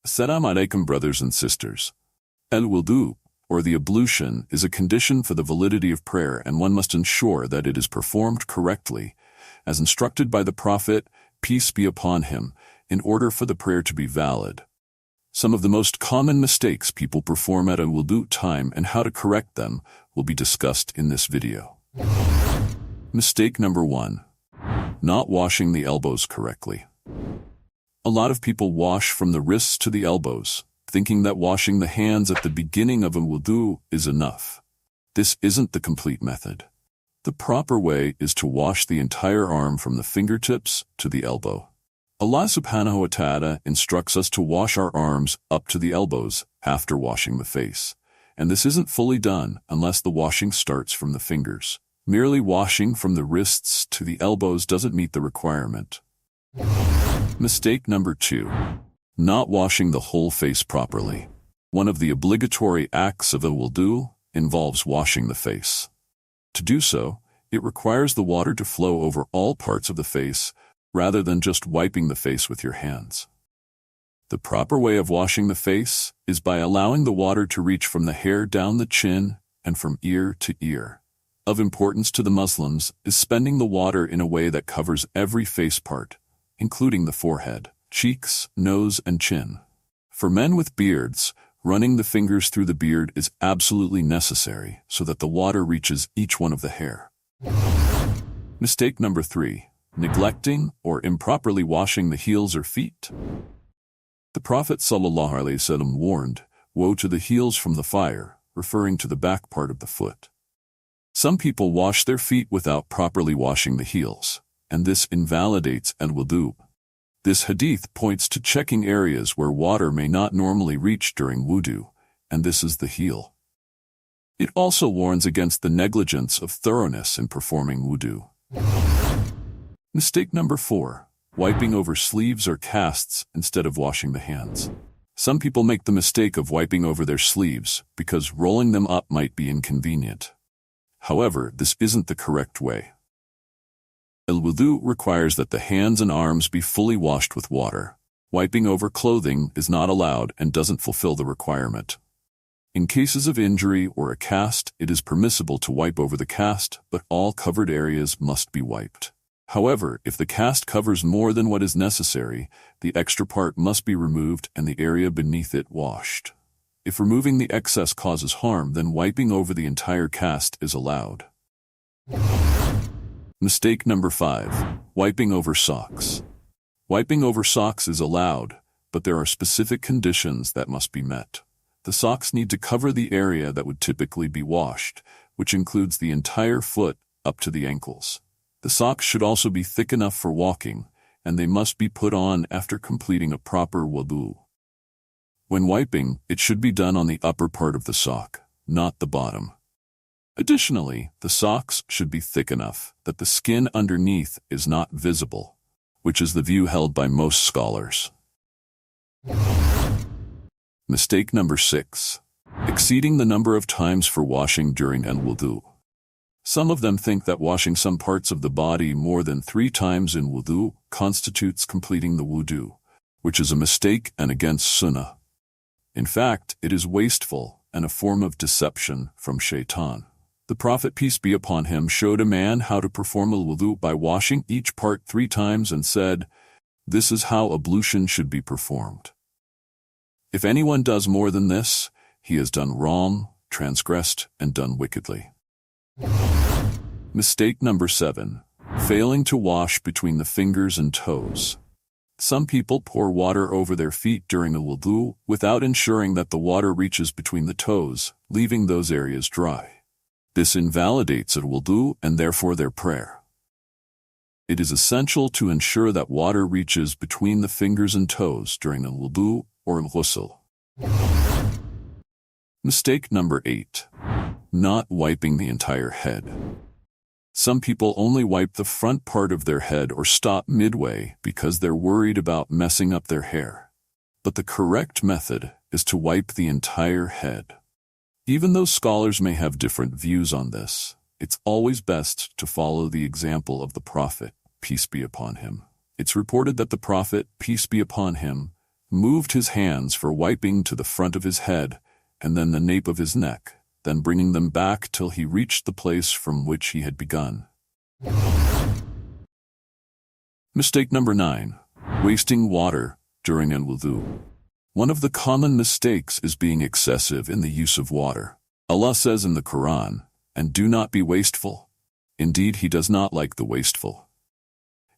Assalamu alaikum, brothers and sisters. Al-WUDU, or the ablution, is a condition for the validity of prayer, and one must ensure that it is performed correctly, as instructed by the Prophet, peace be upon him, in order for the prayer to be valid. Some of the most common mistakes people perform at al-WUDU time and how to correct them will be discussed in this video. Mistake number 1. Not washing the elbows correctly. A lot of people wash from the wrists to the elbows, thinking that washing the hands at the beginning of a wudu is enough. This isn't the complete method. The proper way is to wash the entire arm from the fingertips to the elbow. Allah subhanahu wa ta'ala instructs us to wash our arms up to the elbows after washing the face, and this isn't fully done unless the washing starts from the fingers. Merely washing from the wrists to the elbows doesn't meet the requirement. Mistake number 2. Not washing the whole face properly. One of the obligatory acts of a wudu involves washing the face. To do so, it requires the water to flow over all parts of the face rather than just wiping the face with your hands. The proper way of washing the face is by allowing the water to reach from the hair down the chin and from ear to ear. Of importance to the Muslims is spending the water in a way that covers every face part, including the forehead, cheeks, nose, and chin. For men with beards, running the fingers through the beard is absolutely necessary so that the water reaches each one of the hair. Mistake number 3. Neglecting or improperly washing the heels or feet. The Prophet ﷺ warned, "Woe to the heels from the fire," referring to the back part of the foot. Some people wash their feet without properly washing the heels, and this invalidates al-wudu. This hadith points to checking areas where water may not normally reach during wudu, and this is the heel. It also warns against the negligence of thoroughness in performing wudu. Mistake number 4. Wiping over sleeves or casts instead of washing the hands. Some people make the mistake of wiping over their sleeves because rolling them up might be inconvenient. However, this isn't the correct way. Al-wudu requires that the hands and arms be fully washed with water. Wiping over clothing is not allowed and doesn't fulfill the requirement. In cases of injury or a cast, it is permissible to wipe over the cast, but all covered areas must be wiped. However, if the cast covers more than what is necessary, the extra part must be removed and the area beneath it washed. If removing the excess causes harm, then wiping over the entire cast is allowed. Mistake number 5. Wiping over socks. Wiping over socks is allowed, but there are specific conditions that must be met. The socks need to cover the area that would typically be washed, which includes the entire foot up to the ankles. The socks should also be thick enough for walking, and they must be put on after completing a proper wudu. When wiping, it should be done on the upper part of the sock, not the bottom. Additionally, the socks should be thick enough that the skin underneath is not visible, which is the view held by most scholars. Mistake number 6. Exceeding the number of times for washing during al-wudu. Some of them think that washing some parts of the body more than 3 times in wudu constitutes completing the wudu, which is a mistake and against Sunnah. In fact, it is wasteful and a form of deception from shaitan. The Prophet, peace be upon him, showed a man how to perform al-wudu by washing each part 3 times and said, "This is how ablution should be performed." If anyone does more than this, he has done wrong, transgressed, and done wickedly. Mistake number 7. Failing to wash between the fingers and toes. Some people pour water over their feet during a wudu without ensuring that the water reaches between the toes, leaving those areas dry. This invalidates a wudu and therefore their prayer. It is essential to ensure that water reaches between the fingers and toes during a wudu or al-ghusl. Mistake number 8. Not wiping the entire head. Some people only wipe the front part of their head or stop midway because they're worried about messing up their hair. But the correct method is to wipe the entire head. Even though scholars may have different views on this, it's always best to follow the example of the Prophet, peace be upon him. It's reported that the Prophet, peace be upon him, moved his hands for wiping to the front of his head, and then the nape of his neck, then bringing them back till he reached the place from which he had begun. Mistake number 9. Wasting water during al-wudu. One of the common mistakes is being excessive in the use of water. Allah says in the Quran, "And do not be wasteful." Indeed, He does not like the wasteful.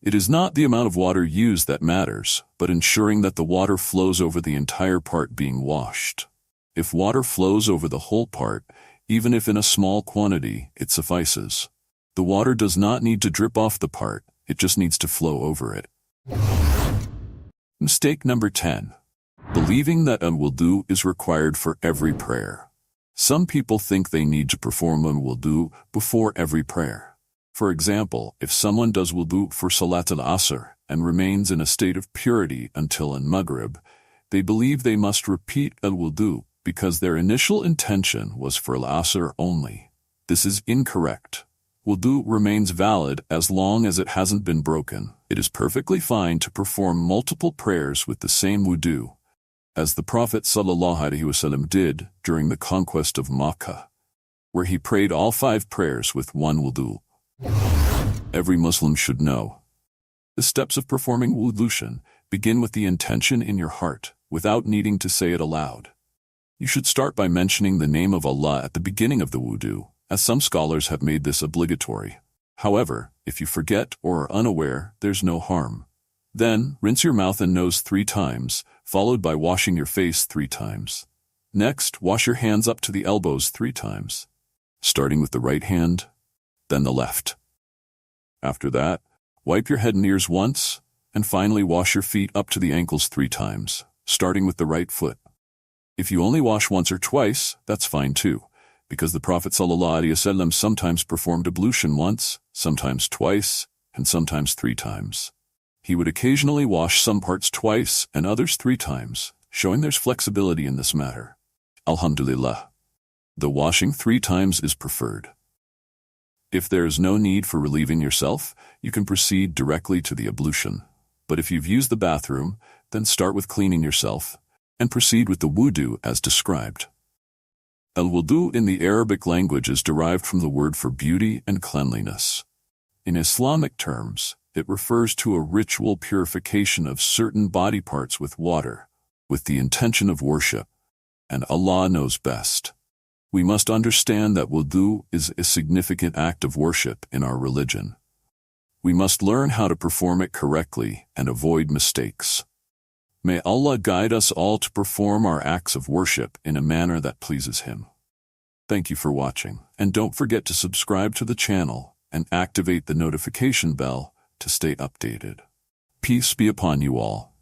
It is not the amount of water used that matters, but ensuring that the water flows over the entire part being washed. If water flows over the whole part, even if in a small quantity, it suffices. The water does not need to drip off the part, it just needs to flow over it. Mistake number 10. Believing that al-wudu is required for every prayer. Some people think they need to perform al-wudu before every prayer. For example, if someone does wudu for Salat al-Asr and remains in a state of purity until in Maghrib, they believe they must repeat al-wudu because their initial intention was for al-Asr only. This is incorrect. Wudu remains valid as long as it hasn't been broken. It is perfectly fine to perform multiple prayers with the same wudu, as the Prophet ﷺ did during the conquest of Makkah, where he prayed all 5 prayers with one wudu. Every Muslim should know. The steps of performing ablution begin with the intention in your heart, without needing to say it aloud. You should start by mentioning the name of Allah at the beginning of the wudu, as some scholars have made this obligatory. However, if you forget or are unaware, there's no harm. Then, rinse your mouth and nose 3 times, followed by washing your face 3 times. Next, wash your hands up to the elbows 3 times, starting with the right hand, then the left. After that, wipe your head and ears once, and finally wash your feet up to the ankles 3 times, starting with the right foot. If you only wash once or twice, that's fine too, because the Prophet ﷺ sometimes performed ablution once, sometimes twice, and sometimes 3 times. He would occasionally wash some parts twice and others 3 times, showing there's flexibility in this matter. Alhamdulillah. The washing 3 times is preferred. If there is no need for relieving yourself, you can proceed directly to the ablution. But if you've used the bathroom, then start with cleaning yourself, and proceed with the wudu as described. Al-wudu in the Arabic language is derived from the word for beauty and cleanliness. In Islamic terms, it refers to a ritual purification of certain body parts with water, with the intention of worship, and Allah knows best. We must understand that wudu is a significant act of worship in our religion. We must learn how to perform it correctly and avoid mistakes. May Allah guide us all to perform our acts of worship in a manner that pleases Him. Thank you for watching, and don't forget to subscribe to the channel and activate the notification bell to stay updated. Peace be upon you all.